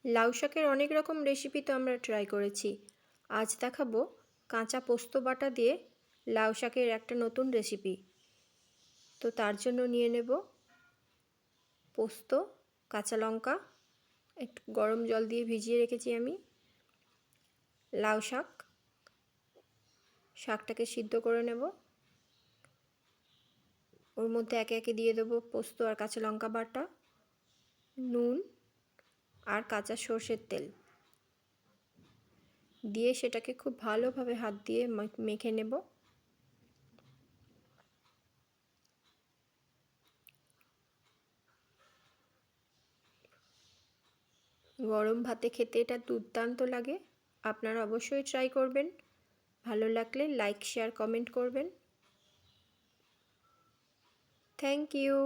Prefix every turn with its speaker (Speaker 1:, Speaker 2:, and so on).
Speaker 1: লাউ শাকের অনেক রকম রেসিপি তো আমরা ট্রাই করেছি। আজ দেখাবো কাঁচা পোস্ত বাটা দিয়ে লাউ শাকের একটা নতুন রেসিপি। তো তার জন্য নিয়ে নেব পোস্ত, কাঁচা লঙ্কা, একটু গরম জল দিয়ে ভিজিয়ে রেখেছি আমি, লাউ শাকটাকে সিদ্ধ করে নেব। ওর মধ্যে একে একে দিয়ে দেবো পোস্ত আর কাঁচা লঙ্কা বাটা, নুন আর কাঁচা সর্ষের তেল দিয়ে সেটাকে খুব ভালোভাবে হাত দিয়ে মেখে নেব। গরম ভাতে খেতে এটা দুর্দান্ত লাগে। আপনারা অবশ্যই ট্রাই করবেন। ভালো লাগলে লাইক, শেয়ার, কমেন্ট করবেন। Thank you.